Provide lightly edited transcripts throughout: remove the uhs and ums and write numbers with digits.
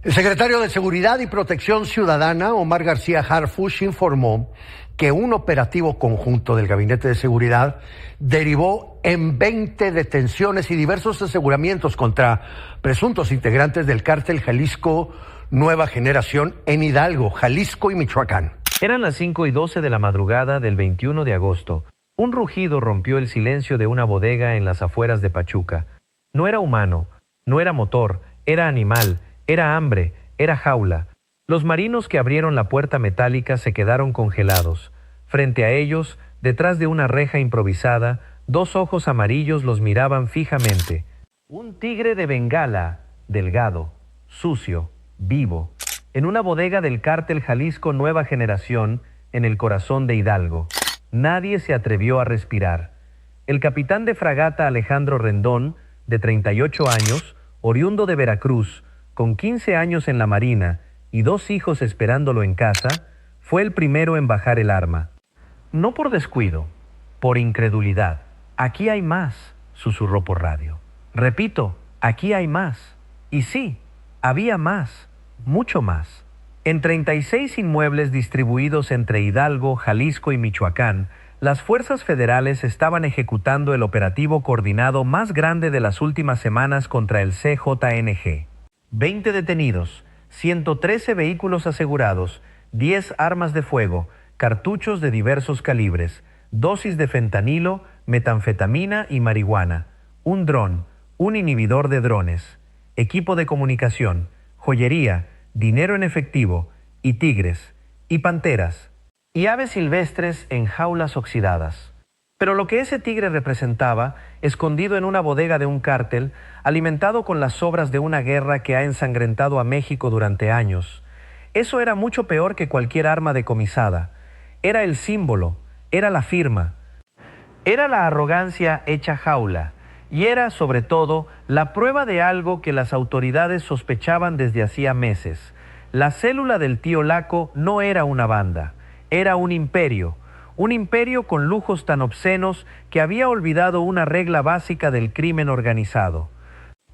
El secretario de Seguridad y Protección Ciudadana, Omar García Harfuch, informó que un operativo conjunto del Gabinete de Seguridad derivó en 20 detenciones y diversos aseguramientos contra presuntos integrantes del cártel Jalisco Nueva Generación en Hidalgo, Jalisco y Michoacán. Eran las 5:12 de la madrugada del 21 de agosto. Un rugido rompió el silencio de una bodega en las afueras de Pachuca. No era humano, no era motor, era animal, era hambre, era jaula. Los marinos que abrieron la puerta metálica se quedaron congelados. Frente a ellos, detrás de una reja improvisada, dos ojos amarillos los miraban fijamente. Un tigre de Bengala, delgado, sucio, vivo, en una bodega del cártel Jalisco Nueva Generación, en el corazón de Hidalgo. Nadie se atrevió a respirar. El capitán de fragata Alejandro Rendón, de 38 años, oriundo de Veracruz, con 15 años en la Marina y 2 hijos esperándolo en casa, fue el primero en bajar el arma. No por descuido, por incredulidad. Aquí hay más, susurró por radio. Repito, aquí hay más. Y sí, había más, mucho más. En 36 inmuebles distribuidos entre Hidalgo, Jalisco y Michoacán, las fuerzas federales estaban ejecutando el operativo coordinado más grande de las últimas semanas contra el CJNG. 20 detenidos, 113 vehículos asegurados, 10 armas de fuego, cartuchos de diversos calibres, dosis de fentanilo, metanfetamina y marihuana, un dron, un inhibidor de drones, equipo de comunicación, joyería, dinero en efectivo, y tigres, y panteras, y aves silvestres en jaulas oxidadas. Pero lo que ese tigre representaba, escondido en una bodega de un cártel, alimentado con las sobras de una guerra que ha ensangrentado a México durante años, eso era mucho peor que cualquier arma decomisada. Era el símbolo, era la firma, era la arrogancia hecha jaula, y era, sobre todo, la prueba de algo que las autoridades sospechaban desde hacía meses. La célula del tío Laco no era una banda, era un imperio con lujos tan obscenos que había olvidado una regla básica del crimen organizado.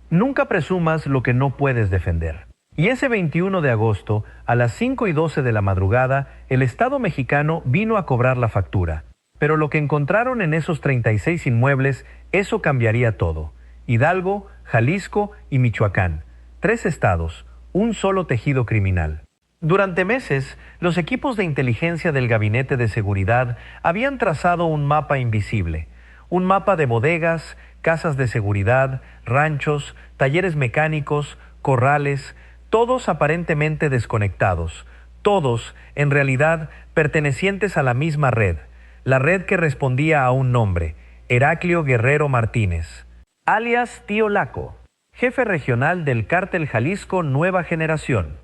Nunca presumas lo que no puedes defender. Y ese 21 de agosto, a las 5:12 de la madrugada, el Estado mexicano vino a cobrar la factura. Pero lo que encontraron en esos 36 inmuebles, eso cambiaría todo. Hidalgo, Jalisco y Michoacán. 3 estados, un solo tejido criminal. Durante meses, los equipos de inteligencia del Gabinete de Seguridad habían trazado un mapa invisible. Un mapa de bodegas, casas de seguridad, ranchos, talleres mecánicos, corrales, todos aparentemente desconectados. Todos, en realidad, pertenecientes a la misma red. La red que respondía a un nombre, Heraclio Guerrero Martínez, alias Tío Laco, jefe regional del cártel Jalisco Nueva Generación.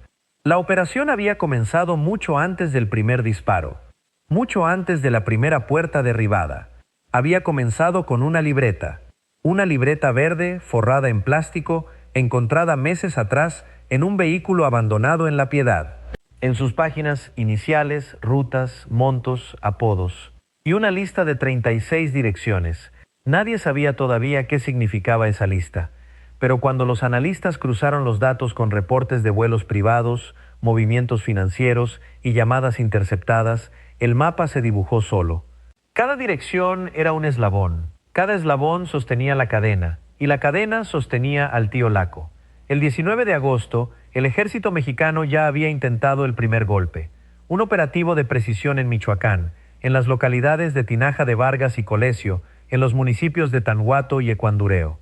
La operación había comenzado mucho antes del primer disparo, mucho antes de la primera puerta derribada. Había comenzado con una libreta verde forrada en plástico, encontrada meses atrás en un vehículo abandonado en La Piedad. En sus páginas, iniciales, rutas, montos, apodos, y una lista de 36 direcciones. Nadie sabía todavía qué significaba esa lista. Pero cuando los analistas cruzaron los datos con reportes de vuelos privados, movimientos financieros y llamadas interceptadas, el mapa se dibujó solo. Cada dirección era un eslabón. Cada eslabón sostenía la cadena, y la cadena sostenía al tío Laco. El 19 de agosto, el ejército mexicano ya había intentado el primer golpe. Un operativo de precisión en Michoacán, en las localidades de Tinaja de Vargas y Colesio, en los municipios de Tanhuato y Ecuandureo.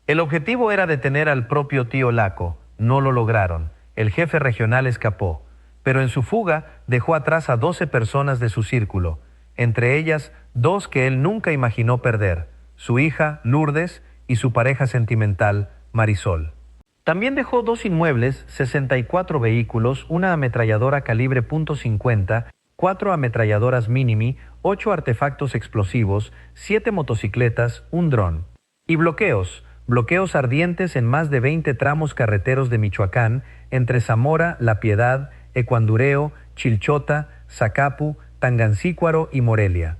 El objetivo era detener al propio tío Laco. No lo lograron. El jefe regional escapó, pero en su fuga dejó atrás a 12 personas de su círculo, entre ellas 2 que él nunca imaginó perder, su hija Lourdes y su pareja sentimental Marisol. También dejó 2 inmuebles, 64 vehículos, una ametralladora calibre .50, 4 ametralladoras Minimi, 8 artefactos explosivos, 7 motocicletas, un dron. Y bloqueos ardientes en más de 20 tramos carreteros de Michoacán, entre Zamora, La Piedad, Ecuandureo, Chilchota, Zacapu, Tangancícuaro y Morelia.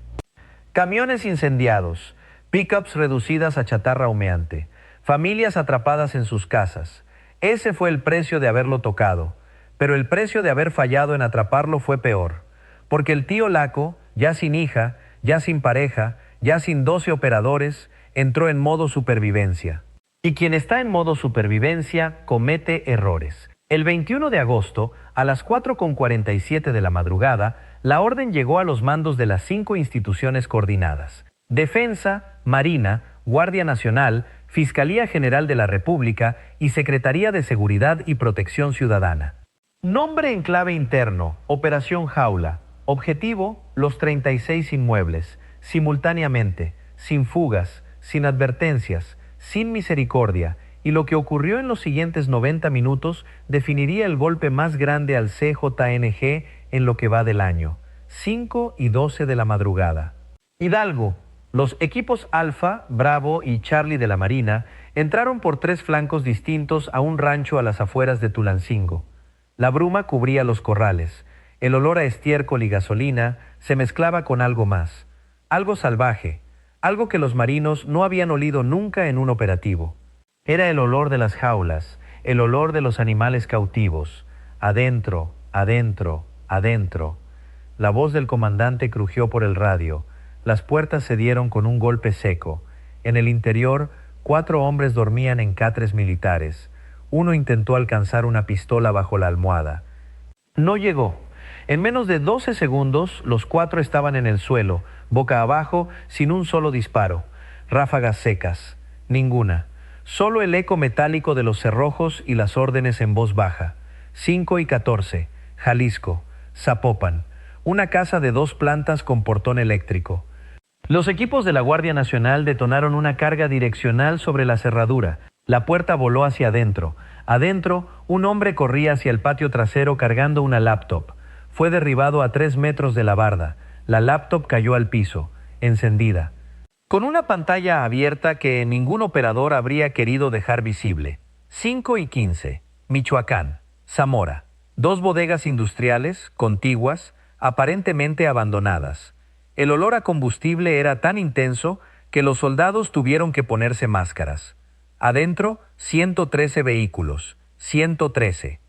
Camiones incendiados, pickups reducidas a chatarra humeante, familias atrapadas en sus casas, Ese fue el precio de haberlo tocado, pero el precio de haber fallado en atraparlo fue peor, porque el tío Laco, ya sin hija, ya sin pareja, ya sin 12 operadores, entró en modo supervivencia. Y quien está en modo supervivencia comete errores. El 21 de agosto, a las 4:47 de la madrugada, la orden llegó a los mandos de las 5 instituciones coordinadas: Defensa, Marina, Guardia Nacional, Fiscalía General de la República y Secretaría de Seguridad y Protección Ciudadana. Nombre en clave interno: Operación Jaula. Objetivo: los 36 inmuebles, simultáneamente, sin fugas, sin advertencias, sin misericordia, y lo que ocurrió en los siguientes 90 minutos definiría el golpe más grande al CJNG en lo que va del año. 5:12 de la madrugada. Hidalgo. Los equipos Alfa, Bravo y Charlie de la Marina entraron por 3 flancos distintos a un rancho a las afueras de Tulancingo. La bruma cubría los corrales. El olor a estiércol y gasolina se mezclaba con algo más, algo salvaje, algo que los marinos no habían olido nunca en un operativo. Era el olor de las jaulas, el olor de los animales cautivos. Adentro, adentro, adentro. La voz del comandante crujió por el radio. Las puertas se dieron con un golpe seco. En el interior, 4 hombres dormían en catres militares. Uno intentó alcanzar una pistola bajo la almohada. No llegó. En menos de 12 segundos, los 4 estaban en el suelo, boca abajo, sin un solo disparo. Ráfagas secas. Ninguna. Solo el eco metálico de los cerrojos y las órdenes en voz baja. 5:14. Jalisco. Zapopan. Una casa de 2 plantas con portón eléctrico. Los equipos de la Guardia Nacional detonaron una carga direccional sobre la cerradura. La puerta voló hacia adentro. Adentro, un hombre corría hacia el patio trasero cargando una laptop. Fue derribado a 3 metros de la barda. La laptop cayó al piso, encendida, con una pantalla abierta que ningún operador habría querido dejar visible. 5:15. Michoacán. Zamora. 2 bodegas industriales, contiguas, aparentemente abandonadas. El olor a combustible era tan intenso que los soldados tuvieron que ponerse máscaras. Adentro, 113 vehículos. 113.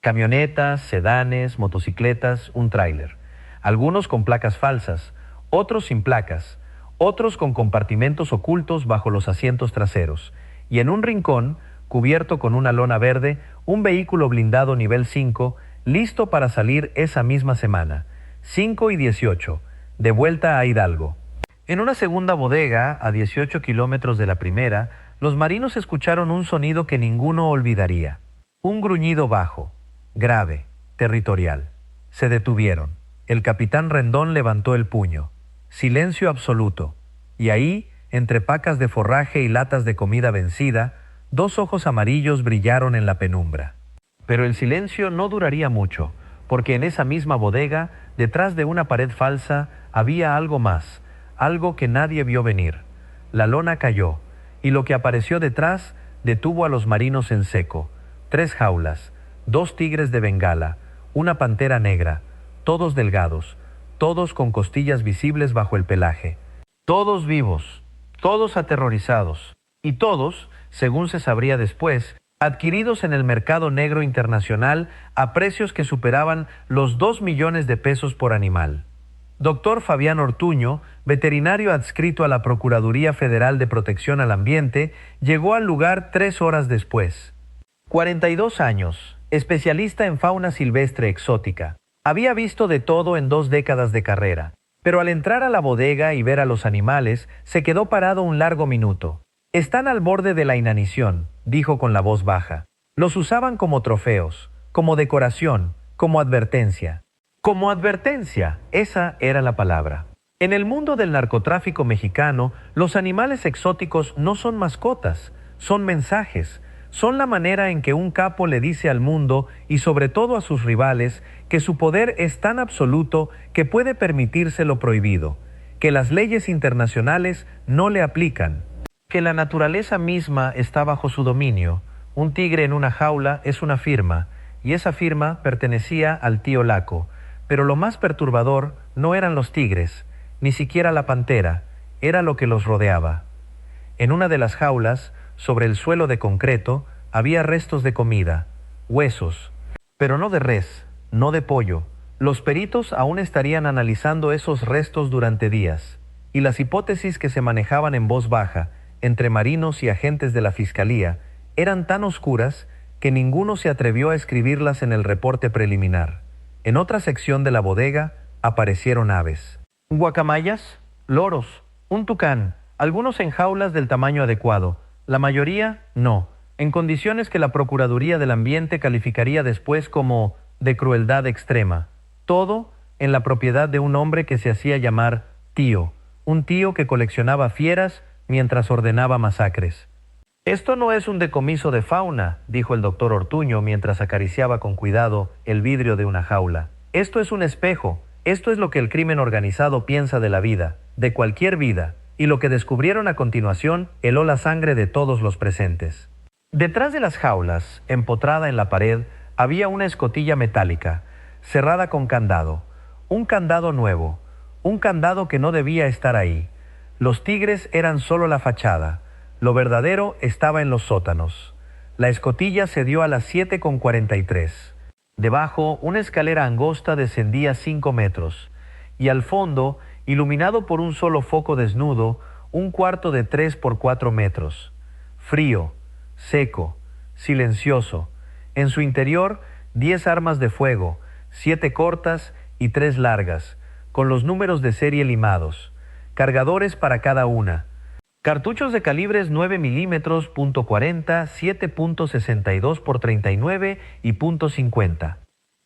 Camionetas, sedanes, motocicletas, un tráiler. Algunos con placas falsas, otros sin placas, otros con compartimentos ocultos bajo los asientos traseros. Y en un rincón, cubierto con una lona verde, un vehículo blindado nivel 5, listo para salir esa misma semana. 5:18. De vuelta a Hidalgo. En una segunda bodega, a 18 kilómetros de la primera, los marinos escucharon un sonido que ninguno olvidaría. Un gruñido bajo, grave, territorial. Se detuvieron. El capitán Rendón levantó el puño. Silencio absoluto. Y ahí, entre pacas de forraje y latas de comida vencida, 2 ojos amarillos brillaron en la penumbra. Pero el silencio no duraría mucho, porque en esa misma bodega, detrás de una pared falsa, había algo más, algo que nadie vio venir. La lona cayó, y lo que apareció detrás detuvo a los marinos en seco. 3 jaulas, 2 tigres de Bengala, una pantera negra, todos delgados, todos con costillas visibles bajo el pelaje. Todos vivos, todos aterrorizados, y todos, según se sabría después, adquiridos en el mercado negro internacional a precios que superaban los 2 millones de pesos por animal. Doctor Fabián Ortuño, veterinario adscrito a la Procuraduría Federal de Protección al Ambiente, llegó al lugar 3 horas después. 42 años, especialista en fauna silvestre exótica. Había visto de todo en 2 décadas de carrera, pero al entrar a la bodega y ver a los animales, se quedó parado un largo minuto. Están al borde de la inanición, dijo con la voz baja. Los usaban como trofeos, como decoración, como advertencia. Como advertencia, esa era la palabra. En el mundo del narcotráfico mexicano, los animales exóticos no son mascotas, son mensajes. Son la manera en que un capo le dice al mundo, y sobre todo a sus rivales, que su poder es tan absoluto que puede permitirse lo prohibido, que las leyes internacionales no le aplican, que la naturaleza misma está bajo su dominio. Un tigre en una jaula es una firma, y esa firma pertenecía al tío Laco. Pero lo más perturbador no eran los tigres, ni siquiera la pantera, era lo que los rodeaba. En una de las jaulas, sobre el suelo de concreto, había restos de comida, huesos, pero no de res, no de pollo. Los peritos aún estarían analizando esos restos durante días, y las hipótesis que se manejaban en voz baja entre marinos y agentes de la fiscalía eran tan oscuras que ninguno se atrevió a escribirlas en el reporte preliminar. En otra sección de la bodega aparecieron aves. Guacamayas, loros, un tucán, algunos en jaulas del tamaño adecuado, la mayoría no, en condiciones que la Procuraduría del Ambiente calificaría después como de crueldad extrema. Todo en la propiedad de un hombre que se hacía llamar Tío, un tío que coleccionaba fieras mientras ordenaba masacres. «Esto no es un decomiso de fauna», dijo el doctor Ortuño mientras acariciaba con cuidado el vidrio de una jaula. «Esto es un espejo. Esto es lo que el crimen organizado piensa de la vida, de cualquier vida, y lo que descubrieron a continuación heló la sangre de todos los presentes». Detrás de las jaulas, empotrada en la pared, había una escotilla metálica, cerrada con candado. Un candado nuevo, un candado que no debía estar ahí. Los tigres eran solo la fachada. Lo verdadero estaba en los sótanos. La escotilla se dio a las 7:43. Debajo, una escalera angosta descendía 5 metros. Y al fondo, iluminado por un solo foco desnudo, un cuarto de 3 por 4 metros. Frío, seco, silencioso. En su interior, 10 armas de fuego, 7 cortas y 3 largas, con los números de serie limados. Cargadores para cada una. Cartuchos de calibres 9 milímetros, .40, 7.62 por 39 y .50.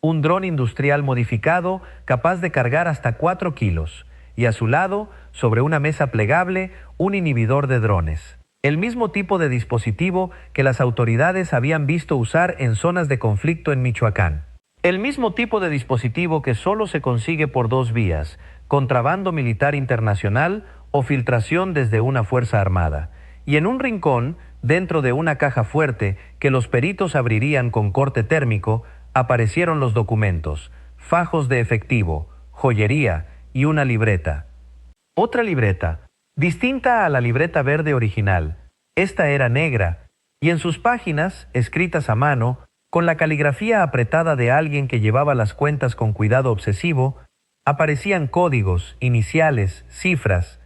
Un dron industrial modificado capaz de cargar hasta 4 kilos. Y a su lado, sobre una mesa plegable, un inhibidor de drones. El mismo tipo de dispositivo que las autoridades habían visto usar en zonas de conflicto en Michoacán. El mismo tipo de dispositivo que solo se consigue por 2 vías: contrabando militar internacional o filtración desde una fuerza armada. Y en un rincón, dentro de una caja fuerte que los peritos abrirían con corte térmico, aparecieron los documentos, fajos de efectivo, joyería y una libreta. Otra libreta, distinta a la libreta verde original. Esta era negra, y en sus páginas, escritas a mano, con la caligrafía apretada de alguien que llevaba las cuentas con cuidado obsesivo, aparecían códigos, iniciales, cifras: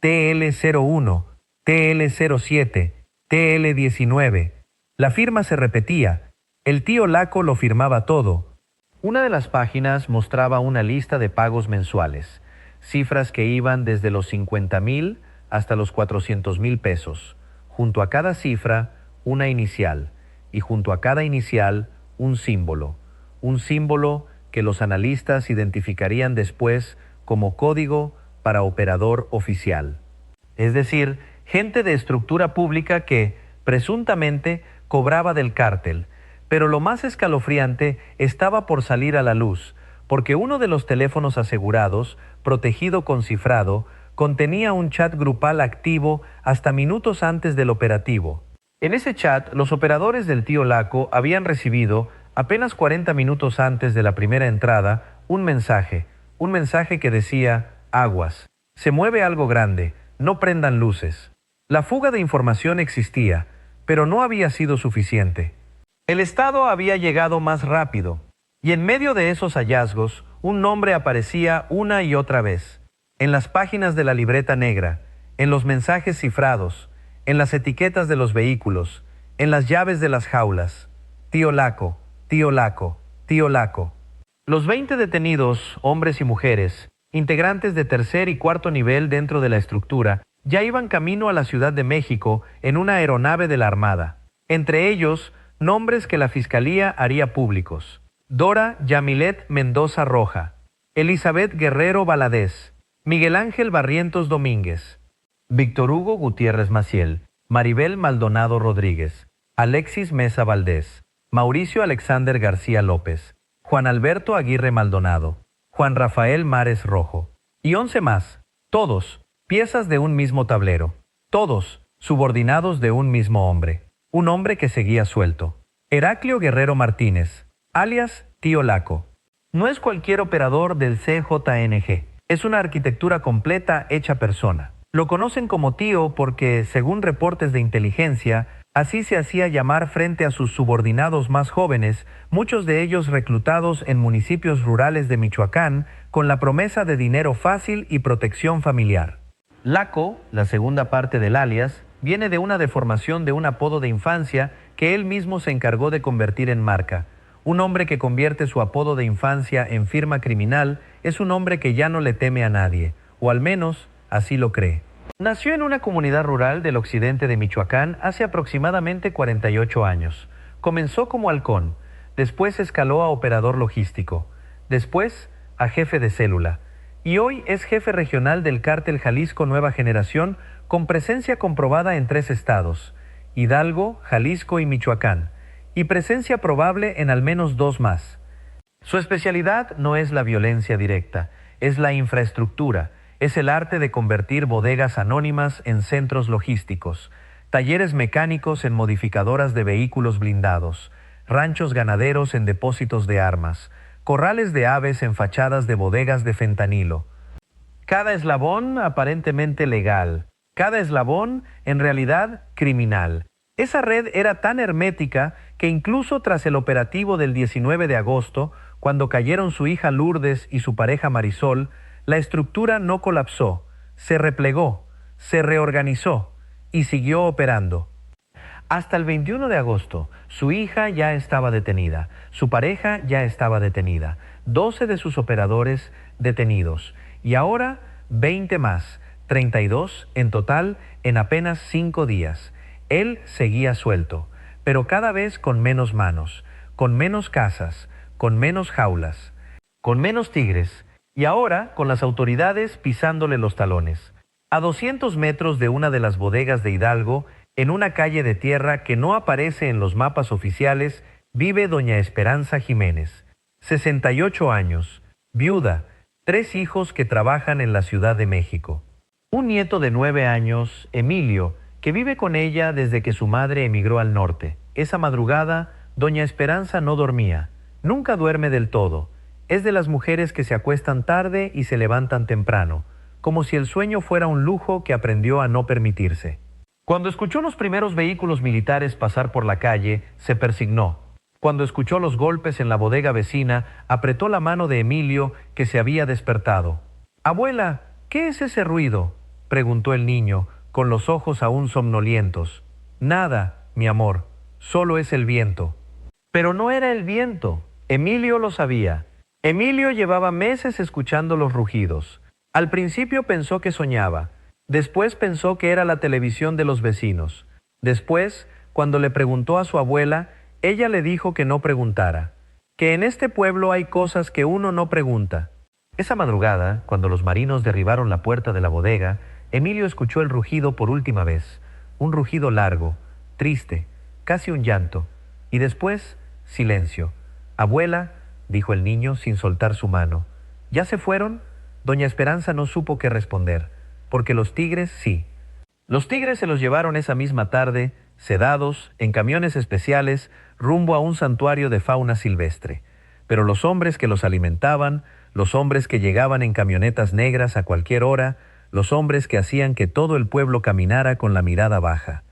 TL01, TL07, TL19. La firma se repetía. El tío Laco lo firmaba todo. Una de las páginas mostraba una lista de pagos mensuales, cifras que iban desde los 50,000 hasta los 400,000 pesos. Junto a cada cifra, una inicial, y junto a cada inicial, un símbolo que los analistas identificarían después como código para operador oficial. Es decir, gente de estructura pública que, presuntamente, cobraba del cártel. Pero lo más escalofriante estaba por salir a la luz, porque uno de los teléfonos asegurados, protegido con cifrado, contenía un chat grupal activo hasta minutos antes del operativo. En ese chat, los operadores del tío Laco habían recibido, apenas 40 minutos antes de la primera entrada, un mensaje que decía: aguas, se mueve algo grande, no prendan luces. La fuga de información existía, pero no había sido suficiente. El Estado había llegado más rápido, y en medio de esos hallazgos, un nombre aparecía una y otra vez, en las páginas de la libreta negra, en los mensajes cifrados, en las etiquetas de los vehículos, en las llaves de las jaulas: tío Laco, tío Laco, tío Laco. Los 20 detenidos, hombres y mujeres, integrantes de tercer y cuarto nivel dentro de la estructura, ya iban camino a la Ciudad de México en una aeronave de la Armada. Entre ellos, nombres que la Fiscalía haría públicos: Dora Yamilet Mendoza Roja, Elizabeth Guerrero Valadez, Miguel Ángel Barrientos Domínguez, Víctor Hugo Gutiérrez Maciel, Maribel Maldonado Rodríguez, Alexis Mesa Valdés, Mauricio Alexander García López, Juan Alberto Aguirre Maldonado, Juan Rafael Mares Rojo, y 11 más, todos piezas de un mismo tablero, todos subordinados de un mismo hombre, un hombre que seguía suelto: Heraclio Guerrero Martínez, alias Tío Laco. No es cualquier operador del CJNG, es una arquitectura completa hecha persona. Lo conocen como Tío porque, según reportes de inteligencia, Así se hacía llamar frente a sus subordinados más jóvenes, muchos de ellos reclutados en municipios rurales de Michoacán, con la promesa de dinero fácil y protección familiar. Laco, la segunda parte del alias, viene de una deformación de un apodo de infancia que él mismo se encargó de convertir en marca. Un hombre que convierte su apodo de infancia en firma criminal es un hombre que ya no le teme a nadie, o al menos así lo cree. Nació en una comunidad rural del occidente de Michoacán hace aproximadamente 48 años. Comenzó como halcón, después escaló a operador logístico, después a jefe de célula, y hoy es jefe regional del cártel Jalisco Nueva Generación, con presencia comprobada en 3 estados, Hidalgo, Jalisco y Michoacán, y presencia probable en al menos 2 más. Su especialidad no es la violencia directa, es la infraestructura, es el arte de convertir bodegas anónimas en centros logísticos, talleres mecánicos en modificadoras de vehículos blindados, ranchos ganaderos en depósitos de armas, corrales de aves en fachadas de bodegas de fentanilo. Cada eslabón aparentemente legal, cada eslabón en realidad criminal. Esa red era tan hermética que incluso tras el operativo del 19 de agosto, cuando cayeron su hija Lourdes y su pareja Marisol, la estructura no colapsó, se replegó, se reorganizó y siguió operando. Hasta el 21 de agosto, su hija ya estaba detenida, su pareja ya estaba detenida, 12 de sus operadores detenidos, y ahora 20 más, 32 en total en apenas 5 días. Él seguía suelto, pero cada vez con menos manos, con menos casas, con menos jaulas, con menos tigres, y ahora con las autoridades pisándole los talones. A 200 metros de una de las bodegas de Hidalgo, en una calle de tierra que no aparece en los mapas oficiales, vive doña Esperanza Jiménez, 68 años, viuda, 3 hijos que trabajan en la Ciudad de México. Un nieto de 9 años, Emilio, que vive con ella desde que su madre emigró al norte. Esa madrugada, doña Esperanza no dormía, nunca duerme del todo. Es de las mujeres que se acuestan tarde y se levantan temprano, como si el sueño fuera un lujo que aprendió a no permitirse. Cuando escuchó los primeros vehículos militares pasar por la calle, se persignó. Cuando escuchó los golpes en la bodega vecina, apretó la mano de Emilio, que se había despertado. «Abuela, ¿qué es ese ruido?», preguntó el niño, con los ojos aún somnolientos. «Nada, mi amor, solo es el viento». Pero no era el viento. Emilio lo sabía. Emilio llevaba meses escuchando los rugidos. Al principio pensó que soñaba. Después pensó que era la televisión de los vecinos. Después, cuando le preguntó a su abuela, ella le dijo que no preguntara. Que en este pueblo hay cosas que uno no pregunta. Esa madrugada, cuando los marinos derribaron la puerta de la bodega, Emilio escuchó el rugido por última vez. Un rugido largo, triste, casi un llanto. Y después, silencio. «Abuela», dijo el niño sin soltar su mano. «¿Ya se fueron?». Doña Esperanza no supo qué responder, porque los tigres sí. Los tigres se los llevaron esa misma tarde, sedados, en camiones especiales, rumbo a un santuario de fauna silvestre. Pero los hombres que los alimentaban, los hombres que llegaban en camionetas negras a cualquier hora, los hombres que hacían que todo el pueblo caminara con la mirada baja.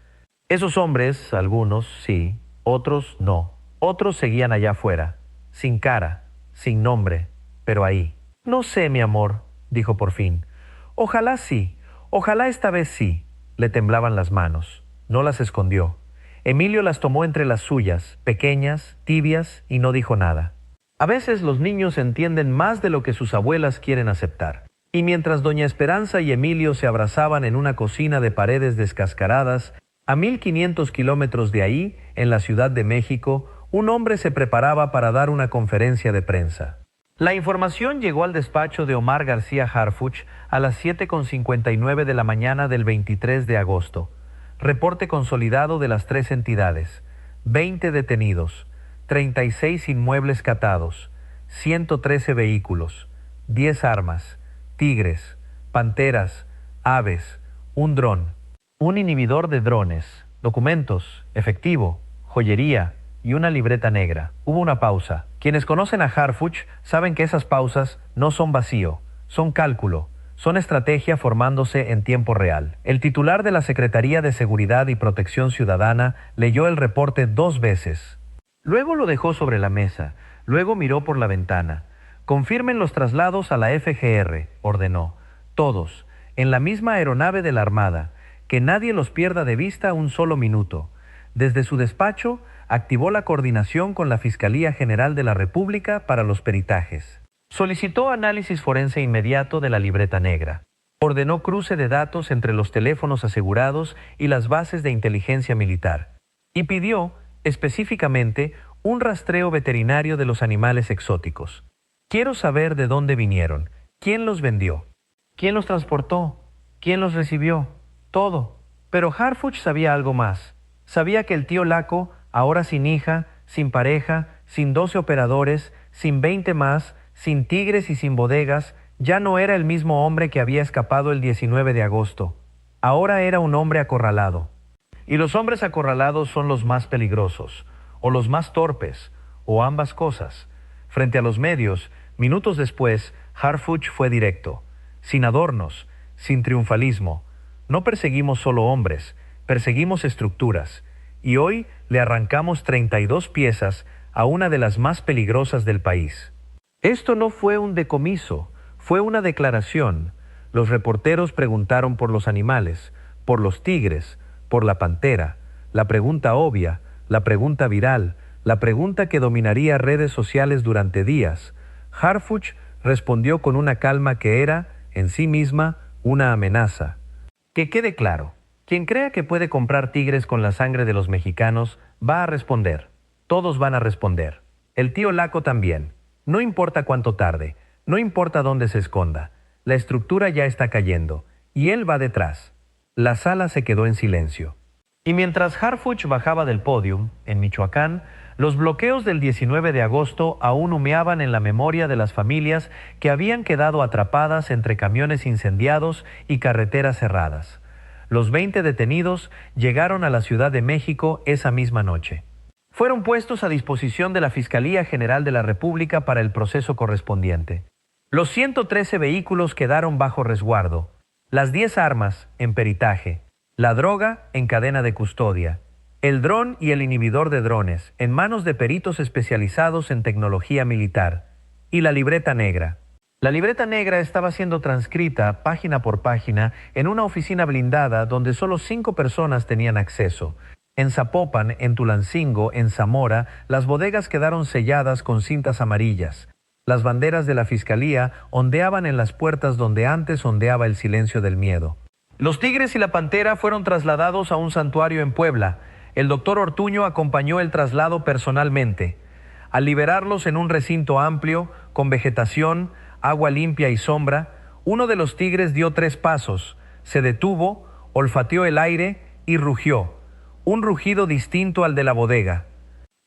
Esos hombres, algunos sí, otros no. Otros seguían allá afuera, sin cara, sin nombre, pero ahí. «No sé, mi amor», dijo por fin. «Ojalá sí, ojalá esta vez sí». Le temblaban las manos. No las escondió. Emilio las tomó entre las suyas, pequeñas, tibias, y no dijo nada. A veces los niños entienden más de lo que sus abuelas quieren aceptar. Y mientras doña Esperanza y Emilio se abrazaban en una cocina de paredes descascaradas, a 1500 kilómetros de ahí, en la Ciudad de México, un hombre se preparaba para dar una conferencia de prensa. La información llegó al despacho de Omar García Harfuch a las 7:59 de la mañana del 23 de agosto. Reporte consolidado de las 3 entidades. 20 detenidos, 36 inmuebles catados, 113 vehículos, 10 armas, tigres, panteras, aves, un dron, un inhibidor de drones, documentos, efectivo, joyería y una libreta negra. Hubo una pausa. Quienes conocen a Harfuch saben que esas pausas no son vacío, son cálculo, Son estrategia formándose en tiempo real. El titular de la Secretaría de Seguridad y Protección Ciudadana leyó el reporte 2 veces. Luego lo dejó sobre la mesa. Luego miró por la ventana. Confirmen los traslados a la FGR, ordenó. Todos, en la misma aeronave de la Armada. Que nadie los pierda de vista un solo minuto. Desde su despacho, activó la coordinación con la Fiscalía General de la República para los peritajes. Solicitó análisis forense inmediato de la libreta negra. Ordenó cruce de datos entre los teléfonos asegurados y las bases de inteligencia militar. Y pidió, específicamente, un rastreo veterinario de los animales exóticos. Quiero saber de dónde vinieron, quién los vendió, quién los transportó, quién los recibió, todo. Pero Harfuch sabía algo más. Sabía que el tío Laco, ahora sin hija, sin pareja, sin 12 operadores, sin 20 más, sin tigres y sin bodegas, ya no era el mismo hombre que había escapado el 19 de agosto. Ahora era un hombre acorralado. Y los hombres acorralados son los más peligrosos, o los más torpes, o ambas cosas. Frente a los medios, minutos después, Harfuch fue directo, sin adornos, sin triunfalismo. No perseguimos solo hombres, perseguimos estructuras, y hoy le arrancamos 32 piezas a una de las más peligrosas del país. Esto no fue un decomiso, fue una declaración. Los reporteros preguntaron por los animales, por los tigres, por la pantera. La pregunta obvia, la pregunta viral, la pregunta que dominaría redes sociales durante días. Harfuch respondió con una calma que era, en sí misma, una amenaza. Que quede claro, quien crea que puede comprar tigres con la sangre de los mexicanos, va a responder. Todos van a responder. El tío Laco también. No importa cuánto tarde, no importa dónde se esconda. La estructura ya está cayendo, y él va detrás. La sala se quedó en silencio. Y mientras Harfuch bajaba del podio, en Michoacán, los bloqueos del 19 de agosto aún humeaban en la memoria de las familias que habían quedado atrapadas entre camiones incendiados y carreteras cerradas. Los 20 detenidos llegaron a la Ciudad de México esa misma noche. Fueron puestos a disposición de la Fiscalía General de la República para el proceso correspondiente. Los 113 vehículos quedaron bajo resguardo, las 10 armas en peritaje, la droga en cadena de custodia, el dron y el inhibidor de drones en manos de peritos especializados en tecnología militar, y la libreta negra. La libreta negra estaba siendo transcrita página por página en una oficina blindada donde solo 5 personas tenían acceso. En Zapopan, en Tulancingo, en Zamora, las bodegas quedaron selladas con cintas amarillas. Las banderas de la Fiscalía ondeaban en las puertas donde antes ondeaba el silencio del miedo. Los tigres y la pantera fueron trasladados a un santuario en Puebla. El doctor Ortuño acompañó el traslado personalmente. Al liberarlos en un recinto amplio, con vegetación, agua limpia y sombra, uno de los tigres dio 3 pasos, se detuvo, olfateó el aire y rugió. Un rugido distinto al de la bodega.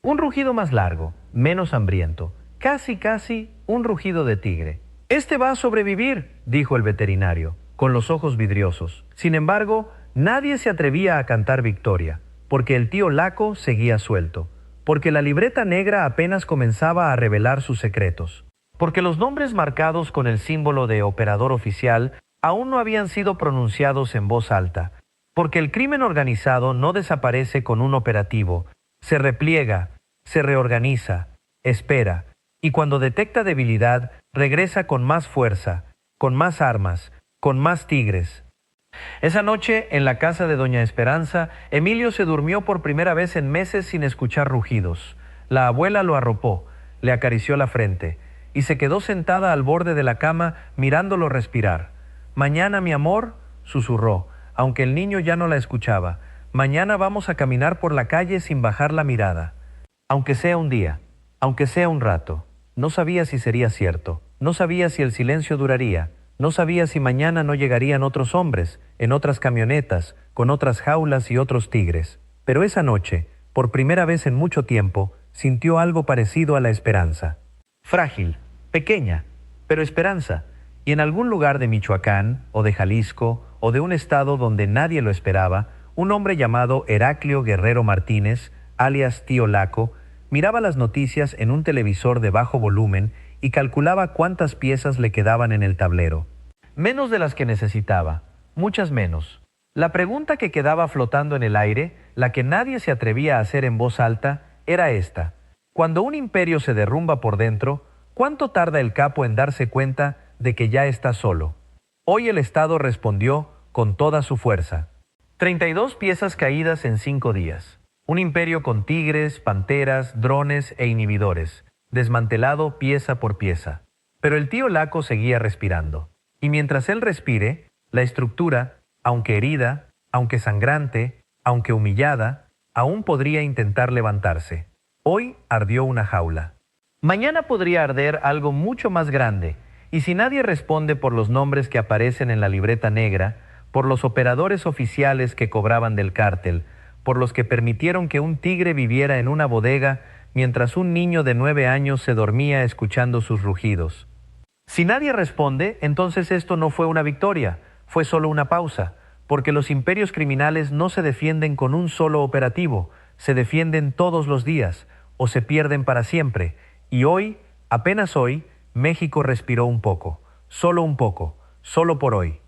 Un rugido más largo, menos hambriento, casi un rugido de tigre. «Este va a sobrevivir», dijo el veterinario, con los ojos vidriosos. Sin embargo, nadie se atrevía a cantar victoria, porque el tío Laco seguía suelto, porque la libreta negra apenas comenzaba a revelar sus secretos, porque los nombres marcados con el símbolo de operador oficial aún no habían sido pronunciados en voz alta, porque el crimen organizado no desaparece con un operativo, se repliega, se reorganiza, espera, y cuando detecta debilidad, regresa con más fuerza, con más armas, con más tigres. Esa noche, en la casa de doña Esperanza, Emilio se durmió por primera vez en meses sin escuchar rugidos. La abuela lo arropó, le acarició la frente, y se quedó sentada al borde de la cama mirándolo respirar. «Mañana, mi amor», susurró, aunque el niño ya no la escuchaba. «Mañana vamos a caminar por la calle sin bajar la mirada. Aunque sea un día, aunque sea un rato». No sabía si sería cierto, no sabía si el silencio duraría, no sabía si mañana no llegarían otros hombres, en otras camionetas, con otras jaulas y otros tigres. Pero esa noche, por primera vez en mucho tiempo, sintió algo parecido a la esperanza. Frágil, pequeña, pero esperanza. Y en algún lugar de Michoacán, o de Jalisco, o de un estado donde nadie lo esperaba, un hombre llamado Heraclio Guerrero Martínez, alias Tío Laco, miraba las noticias en un televisor de bajo volumen y calculaba cuántas piezas le quedaban en el tablero. menos de las que necesitaba, muchas menos. La pregunta que quedaba flotando en el aire, la que nadie se atrevía a hacer en voz alta, era esta. Cuando un imperio se derrumba por dentro, ¿cuánto tarda el capo en darse cuenta de que ya está solo? Hoy el Estado respondió con toda su fuerza. 32 piezas caídas en 5 días. Un imperio con tigres, panteras, drones e inhibidores, desmantelado pieza por pieza. Pero el tío Laco seguía respirando. Y mientras él respire, la estructura, aunque herida, aunque sangrante, aunque humillada, aún podría intentar levantarse. Hoy ardió una jaula. Mañana podría arder algo mucho más grande, y si nadie responde por los nombres que aparecen en la libreta negra, por los operadores oficiales que cobraban del cártel, por los que permitieron que un tigre viviera en una bodega mientras un niño de 9 años se dormía escuchando sus rugidos. Si nadie responde, entonces esto no fue una victoria, fue solo una pausa, porque los imperios criminales no se defienden con un solo operativo, se defienden todos los días, o se pierden para siempre, y hoy, apenas hoy, México respiró un poco, solo por hoy.